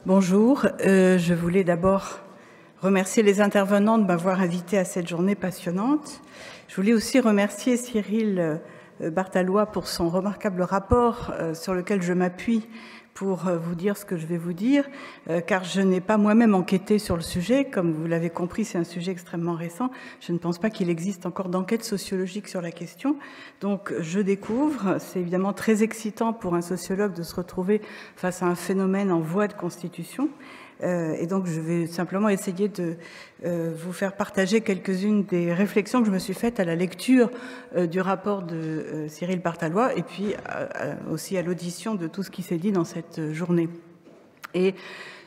Bonjour, je voulais d'abord remercier les intervenants de m'avoir invité à cette journée passionnante. Je voulais aussi remercier Cyril Bartalois pour son remarquable rapport sur lequel je m'appuie pour vous dire ce que je vais vous dire, car je n'ai pas moi-même enquêté sur le sujet. Comme vous l'avez compris, c'est un sujet extrêmement récent. Je ne pense pas qu'il existe encore d'enquête sociologique sur la question. Donc je découvre. C'est évidemment très excitant pour un sociologue de se retrouver face à un phénomène en voie de constitution. Et donc je vais simplement essayer de vous faire partager quelques-unes des réflexions que je me suis faites à la lecture du rapport de Cyril Bartalois et puis aussi à l'audition de tout ce qui s'est dit dans cette journée. Et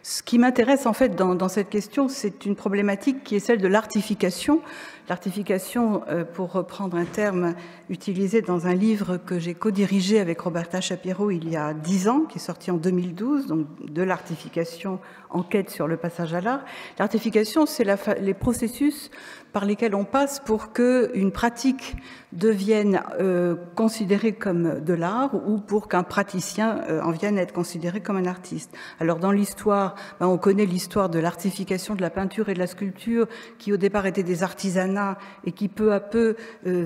ce qui m'intéresse en fait dans cette question, c'est une problématique qui est celle de l'artification. L'artification, pour reprendre un terme utilisé dans un livre que j'ai co-dirigé avec Roberta Shapiro il y a 10 ans, qui est sorti en 2012, donc de l'artification, enquête sur le passage à l'art. L'artification, c'est les processus par lesquels on passe pour qu'une pratique devienne considérée comme de l'art ou pour qu'un praticien en vienne à être considéré comme un artiste. Alors dans l'histoire, on connaît l'histoire de l'artification de la peinture et de la sculpture qui au départ étaient des artisanats et qui peu à peu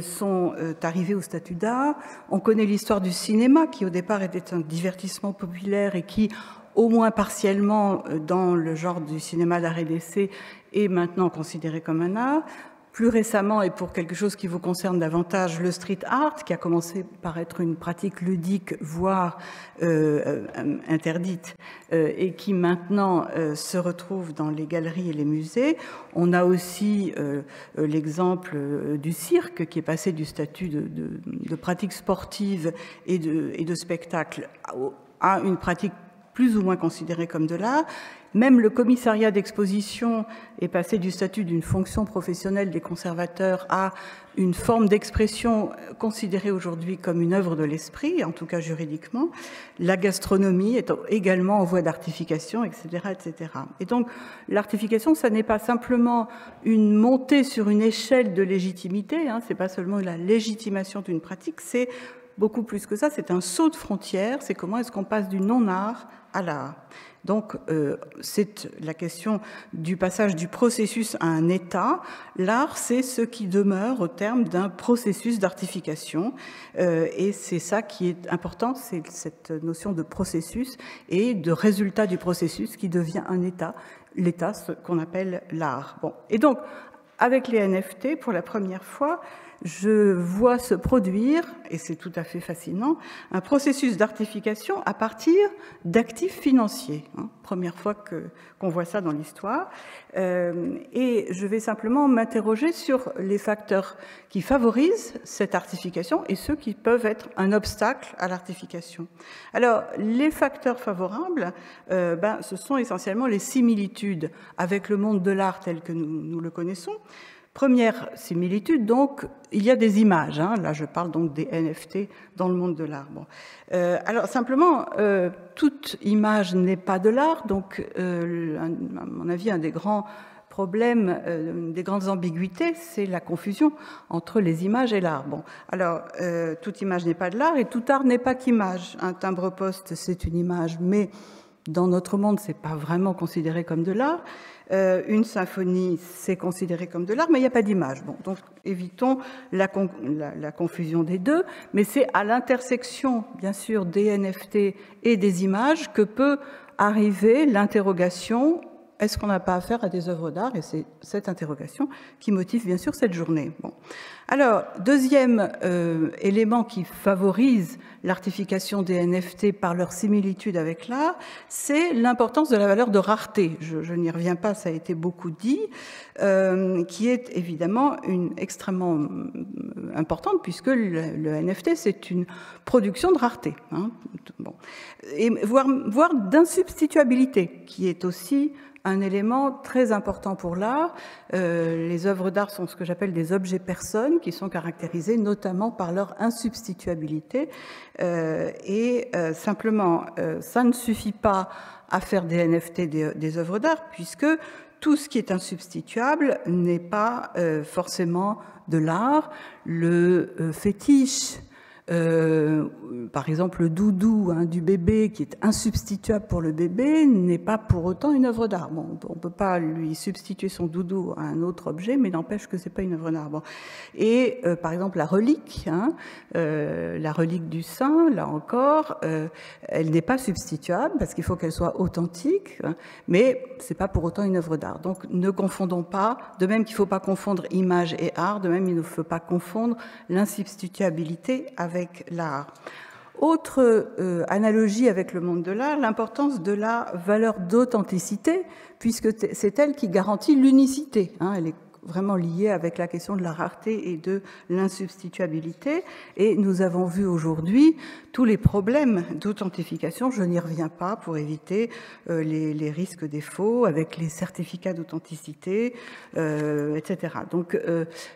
sont arrivés au statut d'art. On connaît l'histoire du cinéma qui au départ était un divertissement populaire et qui, au moins partiellement dans le genre du cinéma d'art et d'essai, est maintenant considéré comme un art. Plus récemment, et pour quelque chose qui vous concerne davantage, le street art, qui a commencé par être une pratique ludique, voire interdite, et qui maintenant se retrouve dans les galeries et les musées. On a aussi l'exemple du cirque, qui est passé du statut de pratique sportive et de spectacle à une pratique plus ou moins considérée comme de l'art. Même le commissariat d'exposition est passé du statut d'une fonction professionnelle des conservateurs à une forme d'expression considérée aujourd'hui comme une œuvre de l'esprit, en tout cas juridiquement. La gastronomie est également en voie d'artification, etc., etc. Et donc, l'artification, ça n'est pas simplement une montée sur une échelle de légitimité, c'est pas seulement la légitimation d'une pratique, c'est beaucoup plus que ça, c'est un saut de frontière, c'est comment est-ce qu'on passe du non-art à l'art. Donc, c'est la question du passage du processus à un état. L'art, c'est ce qui demeure au terme d'un processus d'artification. Et c'est ça qui est important, c'est cette notion de processus et de résultat du processus qui devient un état, l'état, ce qu'on appelle l'art. Bon. Et donc, avec les NFT, pour la première fois, je vois se produire, et c'est tout à fait fascinant, un processus d'artification à partir d'actifs financiers. Première fois qu'on voit ça dans l'histoire. Et je vais simplement m'interroger sur les facteurs qui favorisent cette artification et ceux qui peuvent être un obstacle à l'artification. Alors, les facteurs favorables, ce sont essentiellement les similitudes avec le monde de l'art tel que nous le connaissons. Première similitude, donc, il y a des images. Là, je parle donc des NFT dans le monde de l'art. Bon. Alors, simplement, toute image n'est pas de l'art. Donc, à mon avis, un des grands problèmes, des grandes ambiguïtés, c'est la confusion entre les images et l'art. Bon. Alors, toute image n'est pas de l'art et tout art n'est pas qu'image. Un timbre-poste, c'est une image, mais dans notre monde, c'est pas vraiment considéré comme de l'art. Une symphonie, c'est considéré comme de l'art, mais il n'y a pas d'image. Bon, donc évitons la confusion des deux, mais c'est à l'intersection, bien sûr, des NFT et des images que peut arriver l'interrogation: est-ce qu'on n'a pas affaire à des œuvres d'art? Et c'est cette interrogation qui motive bien sûr cette journée. Bon. Alors, deuxième élément qui favorise l'artification des NFT par leur similitude avec l'art, c'est l'importance de la valeur de rareté. Je n'y reviens pas, ça a été beaucoup dit, qui est évidemment extrêmement importante puisque le NFT, c'est une production de rareté. Bon. Et voire d'insubstituabilité, qui est aussi un élément très important pour l'art. Les œuvres d'art sont ce que j'appelle des objets personnes qui sont caractérisés notamment par leur insubstituabilité. Simplement, ça ne suffit pas à faire des NFT des œuvres d'art puisque tout ce qui est insubstituable n'est pas forcément de l'art. Le fétiche Par exemple, le doudou du bébé qui est insubstituable pour le bébé n'est pas pour autant une œuvre d'art. Bon, on ne peut pas lui substituer son doudou à un autre objet, mais n'empêche que c'est pas une œuvre d'art. Bon. Et par exemple, la relique du saint, là encore, elle n'est pas substituable parce qu'il faut qu'elle soit authentique, mais c'est pas pour autant une œuvre d'art. Donc, ne confondons pas. De même qu'il ne faut pas confondre image et art, de même il ne faut pas confondre l'insubstituabilité avec l'art. Autre analogie avec le monde de l'art, l'importance de la valeur d'authenticité, puisque c'est elle qui garantit l'unicité. Elle est vraiment liée avec la question de la rareté et de l'insubstituabilité. Et nous avons vu aujourd'hui tous les problèmes d'authentification, je n'y reviens pas, pour éviter les risques des faux avec les certificats d'authenticité, etc. Donc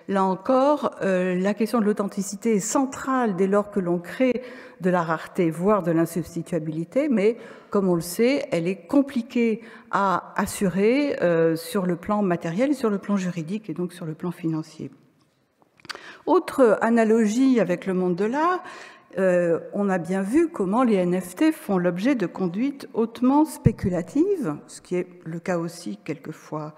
là encore, la question de l'authenticité est centrale dès lors que l'on crée de la rareté, voire de l'insubstituabilité, mais comme on le sait, elle est compliquée à assurer sur le plan matériel, sur le plan juridique et donc sur le plan financier. Autre analogie avec le monde de l'art, on a bien vu comment les NFT font l'objet de conduites hautement spéculatives, ce qui est le cas aussi quelquefois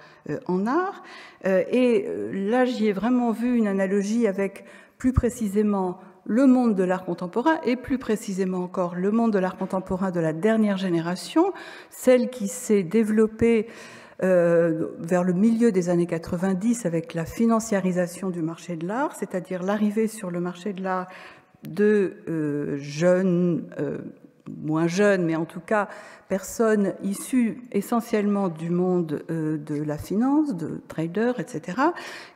en art. Et là, j'y ai vraiment vu une analogie avec plus précisément le monde de l'art contemporain et plus précisément encore le monde de l'art contemporain de la dernière génération, celle qui s'est développée vers le milieu des années 90 avec la financiarisation du marché de l'art, c'est-à-dire l'arrivée sur le marché de l'art de jeunes, moins jeunes, mais en tout cas personnes issues essentiellement du monde de la finance, de traders, etc.,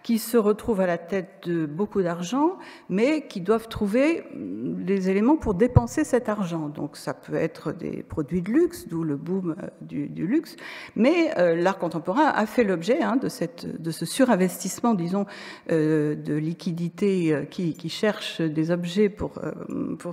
qui se retrouvent à la tête de beaucoup d'argent, mais qui doivent trouver des éléments pour dépenser cet argent. Donc ça peut être des produits de luxe, d'où le boom du luxe, mais l'art contemporain a fait l'objet de ce surinvestissement, disons, de liquidités qui cherchent des objets pour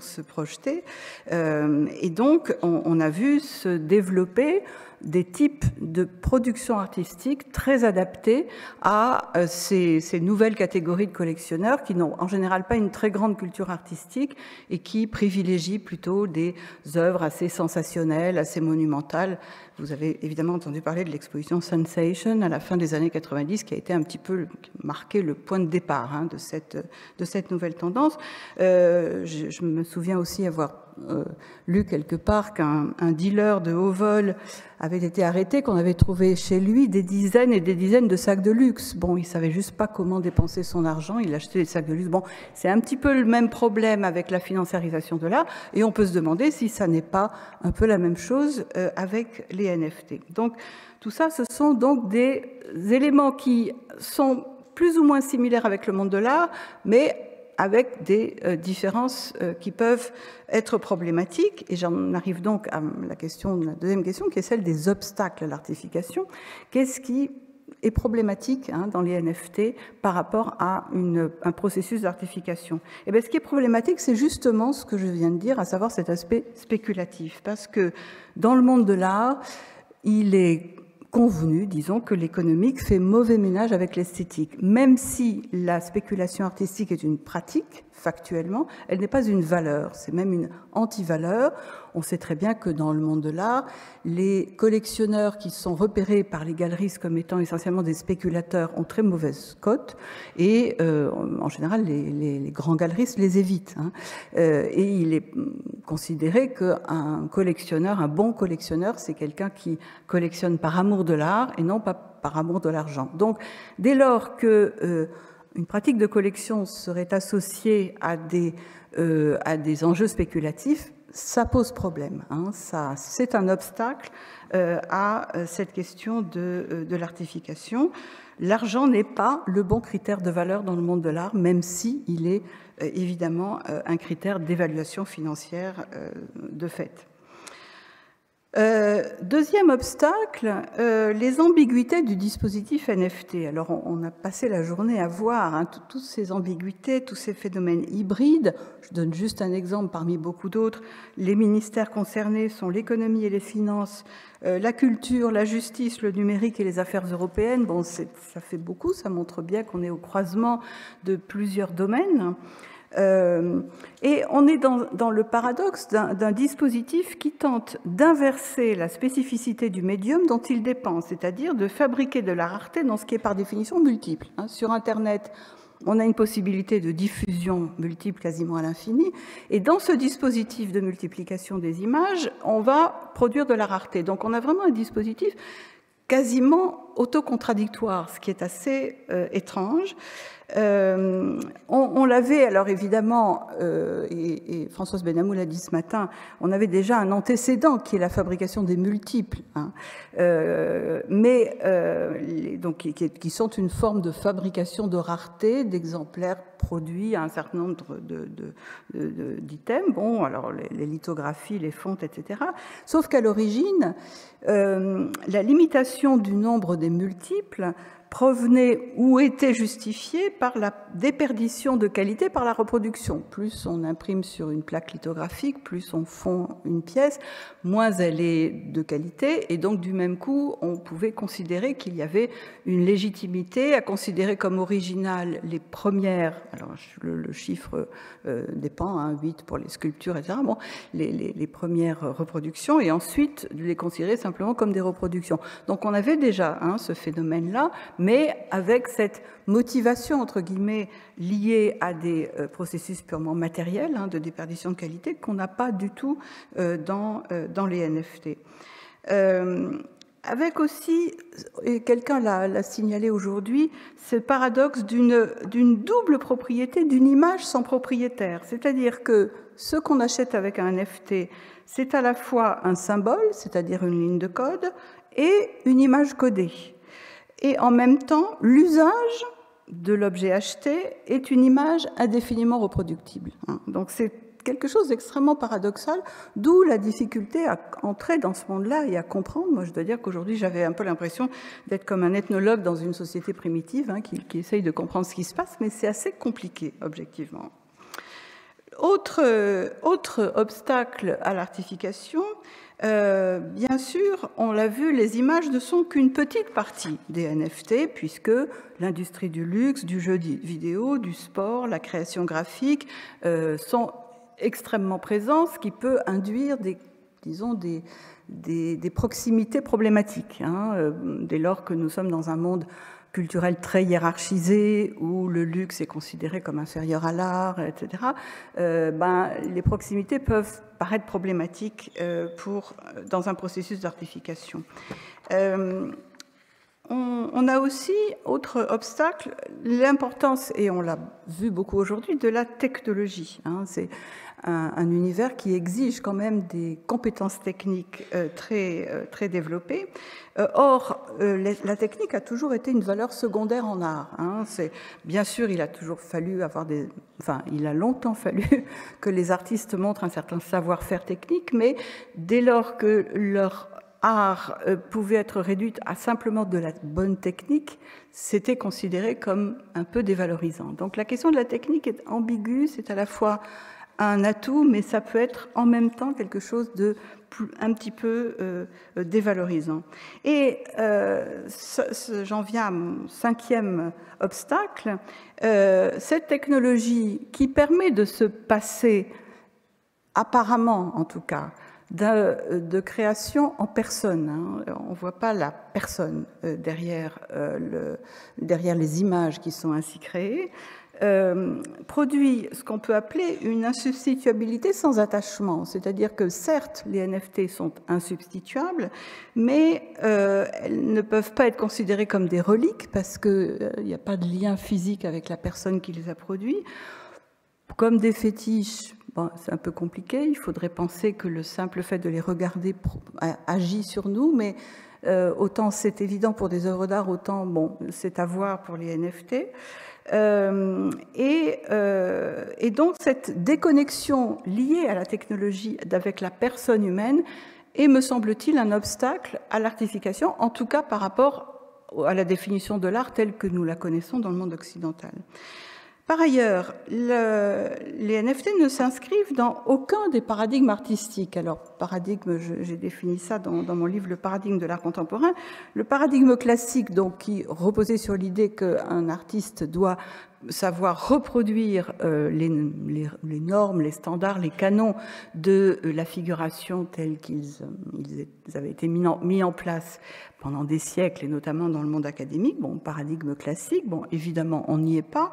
se projeter. Et donc, on a vu se développer des types de production artistique très adaptés à ces nouvelles catégories de collectionneurs qui n'ont en général pas une très grande culture artistique et qui privilégient plutôt des œuvres assez sensationnelles, assez monumentales. Vous avez évidemment entendu parler de l'exposition Sensation à la fin des années 90 qui a été un petit peu marqué le point de départ de cette nouvelle tendance. Je me souviens aussi avoir lu quelque part qu'un dealer de haut vol avait été arrêté, qu'on avait trouvé chez lui des dizaines et des dizaines de sacs de luxe. Bon, il savait juste pas comment dépenser son argent, il achetait des sacs de luxe. Bon, c'est un petit peu le même problème avec la financiarisation de l'art, et on peut se demander si ça n'est pas un peu la même chose avec les NFT. Donc, tout ça, ce sont donc des éléments qui sont plus ou moins similaires avec le monde de l'art, mais avec des différences qui peuvent être problématiques. Et j'en arrive donc à la deuxième question, qui est celle des obstacles à l'artification. Qu'est-ce qui est problématique dans les NFT par rapport à un processus d'artification? Eh bien, ce qui est problématique, c'est justement ce que je viens de dire, à savoir cet aspect spéculatif. Parce que dans le monde de l'art, il est convenu, disons, que l'économique fait mauvais ménage avec l'esthétique. Même si la spéculation artistique est une pratique, factuellement, elle n'est pas une valeur, c'est même une anti-valeur. On sait très bien que dans le monde de l'art, les collectionneurs qui sont repérés par les galeristes comme étant essentiellement des spéculateurs ont très mauvaise cote et en général, les grands galeristes les évitent. Et il est considéré qu'un collectionneur, un bon collectionneur, c'est quelqu'un qui collectionne par amour de l'art et non pas par amour de l'argent. Donc, dès lors que une pratique de collection serait associée à des enjeux spéculatifs, ça pose problème. C'est un obstacle à cette question de l'artification. L'argent n'est pas le bon critère de valeur dans le monde de l'art, même si il est évidemment un critère d'évaluation financière de fait. Deuxième obstacle, les ambiguïtés du dispositif NFT. Alors, on a passé la journée à voir toutes ces ambiguïtés, tous ces phénomènes hybrides. Je donne juste un exemple parmi beaucoup d'autres. Les ministères concernés sont l'économie et les finances, la culture, la justice, le numérique et les affaires européennes. Bon, ça fait beaucoup, ça montre bien qu'on est au croisement de plusieurs domaines. Et on est dans le paradoxe d'un dispositif qui tente d'inverser la spécificité du médium dont il dépend, c'est-à-dire de fabriquer de la rareté dans ce qui est par définition multiple. Sur Internet, on a une possibilité de diffusion multiple quasiment à l'infini, et dans ce dispositif de multiplication des images, on va produire de la rareté. Donc on a vraiment un dispositif quasiment autocontradictoire, ce qui est assez étrange. On l'avait, alors évidemment, et Françoise Benamou l'a dit ce matin, on avait déjà un antécédent qui est la fabrication des multiples, hein, donc, qui sont une forme de fabrication de rareté d'exemplaires produits à un certain nombre d'items, bon, alors les lithographies, les fontes, etc. Sauf qu'à l'origine, la limitation du nombre des multiples provenait ou était justifiée par la déperdition de qualité par la reproduction. Plus on imprime sur une plaque lithographique, plus on fond une pièce, moins elle est de qualité, et donc du même coup, on pouvait considérer qu'il y avait une légitimité à considérer comme originales les premières, alors le chiffre dépend, hein, 8 pour les sculptures, etc., bon, les premières reproductions, et ensuite de les considérer simplement comme des reproductions. Donc on avait déjà ce phénomène-là, mais avec cette motivation, entre guillemets, liée à des processus purement matériels, de déperdition de qualité, qu'on n'a pas du tout dans les NFT. Avec aussi, et quelqu'un l'a signalé aujourd'hui, ce paradoxe d'une double propriété, d'une image sans propriétaire. C'est-à-dire que ce qu'on achète avec un NFT, c'est à la fois un symbole, c'est-à-dire une ligne de code, et une image codée. Et en même temps, l'usage de l'objet acheté est une image indéfiniment reproductible. Donc c'est quelque chose d'extrêmement paradoxal, d'où la difficulté à entrer dans ce monde-là et à comprendre. Moi, je dois dire qu'aujourd'hui, j'avais un peu l'impression d'être comme un ethnologue dans une société primitive qui essaye de comprendre ce qui se passe, mais c'est assez compliqué, objectivement. Autre obstacle à l'artification, bien sûr, on l'a vu, les images ne sont qu'une petite partie des NFT, puisque l'industrie du luxe, du jeu vidéo, du sport, la création graphique sont extrêmement présents, ce qui peut induire des proximités problématiques, dès lors que nous sommes dans un monde culturel très hiérarchisé, où le luxe est considéré comme inférieur à l'art, etc., les proximités peuvent paraître problématiques dans un processus d'artification. On a aussi, autre obstacle, l'importance, et on l'a vu beaucoup aujourd'hui, de la technologie. C'est un univers qui exige quand même des compétences techniques très développées. Or, la technique a toujours été une valeur secondaire en art. Bien sûr, il a toujours fallu il a longtemps fallu que les artistes montrent un certain savoir-faire technique, mais dès lors que leur art pouvait être réduite à simplement de la bonne technique, c'était considéré comme un peu dévalorisant. Donc la question de la technique est ambiguë, c'est à la fois un atout, mais ça peut être en même temps quelque chose de un petit peu dévalorisant. Et j'en viens à mon 5e obstacle, cette technologie qui permet de se passer, apparemment en tout cas, de création en personne. On ne voit pas la personne derrière les images qui sont ainsi créées, produit ce qu'on peut appeler une insubstituabilité sans attachement. C'est-à-dire que certes, les NFT sont insubstituables, mais elles ne peuvent pas être considérées comme des reliques parce qu'il n'y a pas de lien physique avec la personne qui les a produits. Comme des fétiches, c'est un peu compliqué. Il faudrait penser que le simple fait de les regarder agit sur nous, mais autant c'est évident pour des œuvres d'art, autant c'est à voir pour les NFT. Et donc cette déconnexion liée à la technologie avec la personne humaine est, me semble-t-il, un obstacle à l'artification, en tout cas par rapport à la définition de l'art telle que nous la connaissons dans le monde occidental. Par ailleurs, les NFT ne s'inscrivent dans aucun des paradigmes artistiques. Alors, paradigme, j'ai défini ça dans mon livre « Le paradigme de l'art contemporain ». Le paradigme classique, donc, qui reposait sur l'idée qu'un artiste doit savoir reproduire les normes, les standards, les canons de la figuration tels qu'ils avaient été mis en place pendant des siècles, et notamment dans le monde académique. Bon, paradigme classique, bon, évidemment, on n'y est pas.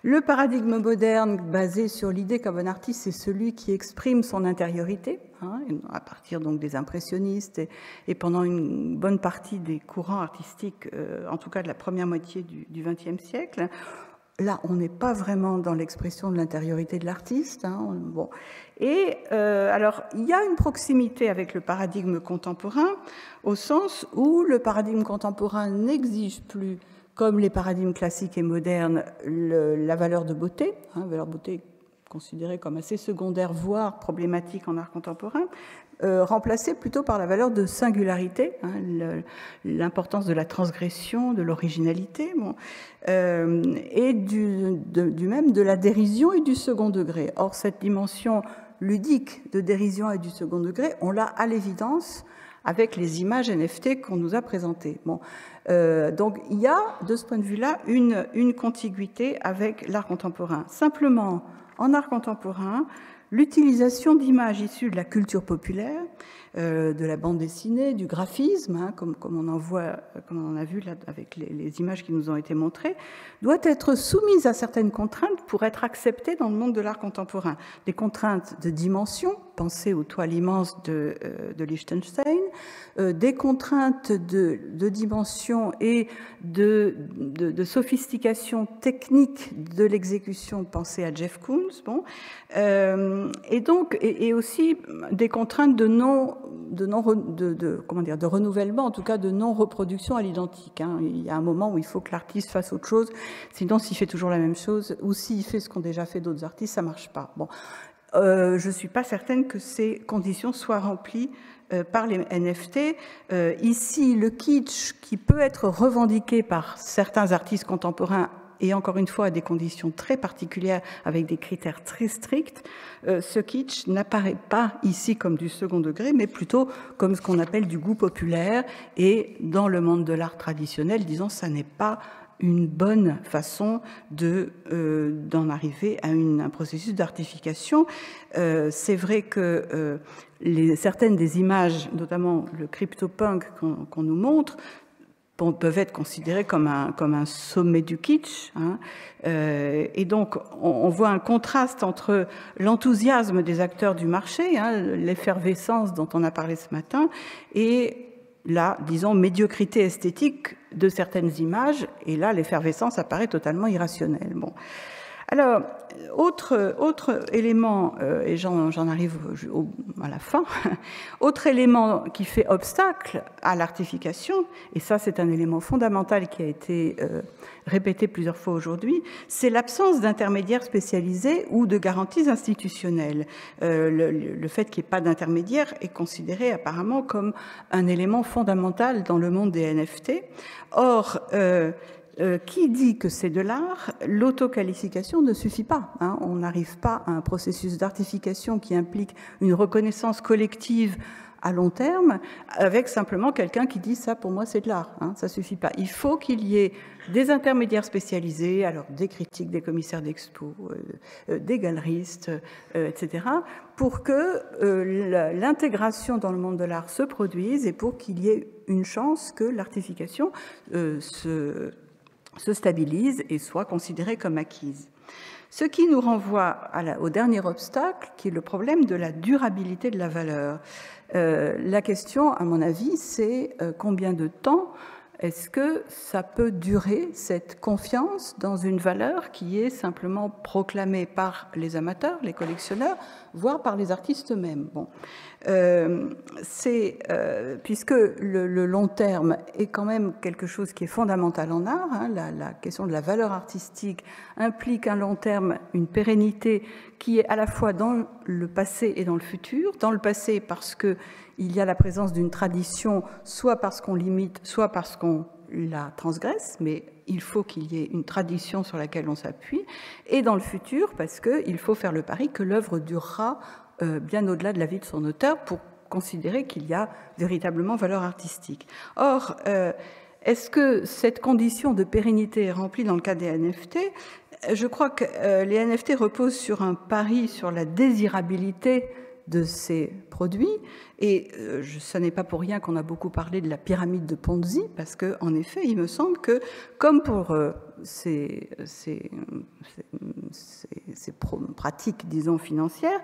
Le paradigme moderne, basé sur l'idée qu'un bon artiste, c'est celui qui exprime son intériorité, hein, à partir donc des impressionnistes et pendant une bonne partie des courants artistiques, en tout cas de la première moitié du XXe siècle. Là, on n'est pas vraiment dans l'expression de l'intériorité de l'artiste. Hein, bon. Et alors, il y a une proximité avec le paradigme contemporain, au sens où le paradigme contemporain n'exige plus, comme les paradigmes classiques et modernes, la valeur de beauté, hein, valeur de beauté considérée comme assez secondaire, voire problématique en art contemporain, remplacée plutôt par la valeur de singularité, hein, l'importance de la transgression, de l'originalité, bon, et même de la dérision et du second degré. Or, cette dimension ludique de dérision et du second degré, on l'a à l'évidence avec les images NFT qu'on nous a présentées. Bon, donc il y a, de ce point de vue-là, une contiguïté avec l'art contemporain. Simplement, en art contemporain, l'utilisation d'images issues de la culture populaire, de la bande dessinée, du graphisme, hein, comme on en voit, comme on en a vu là avec les images qui nous ont été montrées, doit être soumise à certaines contraintes pour être acceptée dans le monde de l'art contemporain. Des contraintes de dimension, pensez aux toiles immenses de Liechtenstein, des contraintes de dimension et de sophistication technique de l'exécution, pensez à Jeff Koons, bon, et donc et aussi des contraintes de renouvellement, en tout cas de non-reproduction à l'identique. Hein. Il y a un moment où il faut que l'artiste fasse autre chose, sinon s'il fait toujours la même chose, ou s'il fait ce qu'ont déjà fait d'autres artistes, ça ne marche pas. Bon. Je ne suis pas certaine que ces conditions soient remplies par les NFT. Ici, le kitsch qui peut être revendiqué par certains artistes contemporains, et encore une fois à des conditions très particulières, avec des critères très stricts, ce kitsch n'apparaît pas ici comme du second degré, mais plutôt comme ce qu'on appelle du goût populaire. Et dans le monde de l'art traditionnel, disons, ça n'est pas une bonne façon d'en arriver à un processus d'artification. C'est vrai que certaines des images, notamment le crypto-punk qu'on nous montre, peuvent être considérées comme un sommet du kitsch. Hein. Et donc, on voit un contraste entre l'enthousiasme des acteurs du marché, hein, l'effervescence dont on a parlé ce matin, et la, disons, médiocrité esthétique de certaines images, et là, l'effervescence apparaît totalement irrationnelle. Bon. Alors, autre élément, et j'en arrive à la fin, autre élément qui fait obstacle à l'artification, et ça c'est un élément fondamental qui a été répété plusieurs fois aujourd'hui, c'est l'absence d'intermédiaires spécialisés ou de garanties institutionnelles. Le fait qu'il n'y ait pas d'intermédiaire est considéré apparemment comme un élément fondamental dans le monde des NFT. Or, qui dit que c'est de l'art, l'autoqualification ne suffit pas. Hein. On n'arrive pas à un processus d'artification qui implique une reconnaissance collective à long terme avec simplement quelqu'un qui dit ça pour moi c'est de l'art. Hein. Ça suffit pas. Il faut qu'il y ait des intermédiaires spécialisés, alors des critiques, des commissaires d'expo, des galeristes, etc., pour que l'intégration dans le monde de l'art se produise et pour qu'il y ait une chance que l'artification se stabilise et soit considérée comme acquise. Ce qui nous renvoie au dernier obstacle, qui est le problème de la durabilité de la valeur. La question, à mon avis, c'est combien de temps est-ce que ça peut durer, cette confiance dans une valeur qui est simplement proclamée par les amateurs, les collectionneurs, voire par les artistes eux-mêmes. Bon. Puisque le long terme est quand même quelque chose qui est fondamental en art, hein, la question de la valeur artistique implique un long terme, une pérennité qui est à la fois dans le passé et dans le futur. Dans le passé parce qu'il y a la présence d'une tradition, soit parce qu'on l'imite, soit parce qu'on la transgresse, mais il faut qu'il y ait une tradition sur laquelle on s'appuie, et dans le futur parce qu'il faut faire le pari que l'œuvre durera bien au-delà de la vie de son auteur pour considérer qu'il y a véritablement valeur artistique. Or, est-ce que cette condition de pérennité est remplie dans le cas des NFT? Je crois que les NFT reposent sur un pari sur la désirabilité de ces produits, et ce n'est pas pour rien qu'on a beaucoup parlé de la pyramide de Ponzi, parce qu'en effet, il me semble que, comme pour ces pratiques, disons, financières,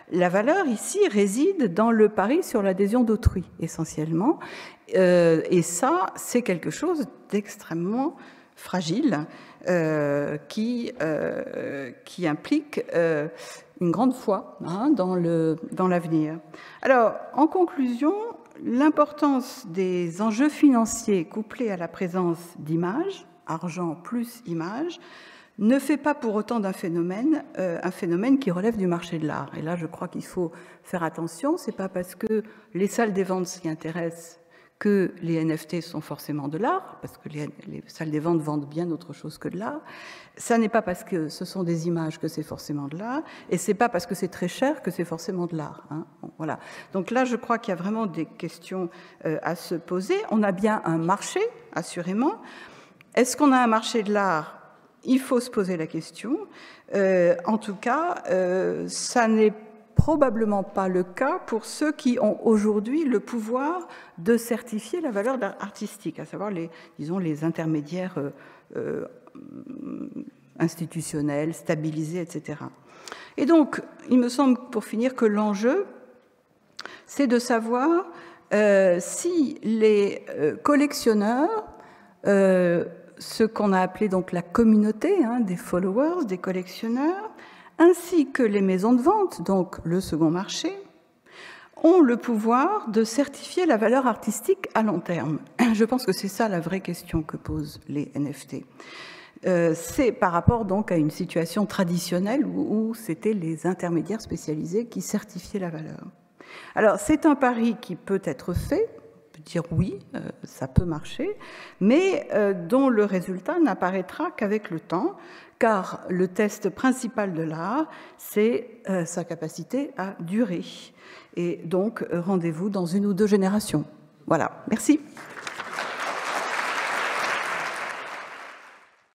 la valeur ici réside dans le pari sur l'adhésion d'autrui, essentiellement, et ça, c'est quelque chose d'extrêmement fragile, qui implique une grande foi dans l'avenir. Alors, en conclusion, l'importance des enjeux financiers couplés à la présence d'images, argent plus images, ne fait pas pour autant d'un phénomène un phénomène qui relève du marché de l'art. Et là, je crois qu'il faut faire attention. C'est pas parce que les salles des ventes s'y intéressent que les NFT sont forcément de l'art, parce que les salles des ventes vendent bien autre chose que de l'art. Ça n'est pas parce que ce sont des images que c'est forcément de l'art, et c'est pas parce que c'est très cher que c'est forcément de l'art. Hein. Voilà. Donc là, je crois qu'il y a vraiment des questions à se poser. On a bien un marché, assurément. Est-ce qu'on a un marché de l'art ? Il faut se poser la question. En tout cas, ça n'est probablement pas le cas pour ceux qui ont aujourd'hui le pouvoir de certifier la valeur artistique, à savoir les intermédiaires institutionnels, stabilisés, etc. Et donc, il me semble, pour finir, que l'enjeu, c'est de savoir si les collectionneurs, ce qu'on a appelé donc la communauté des followers, des collectionneurs, ainsi que les maisons de vente, donc le second marché, ont le pouvoir de certifier la valeur artistique à long terme. Je pense que c'est ça la vraie question que posent les NFT. C'est par rapport donc à une situation traditionnelle où c'était les intermédiaires spécialisés qui certifiaient la valeur. Alors c'est un pari qui peut être fait, on peut dire oui, ça peut marcher, mais dont le résultat n'apparaîtra qu'avec le temps, car le test principal de l'art, c'est sa capacité à durer. Et donc, rendez-vous dans 1 ou 2 générations. Voilà, merci.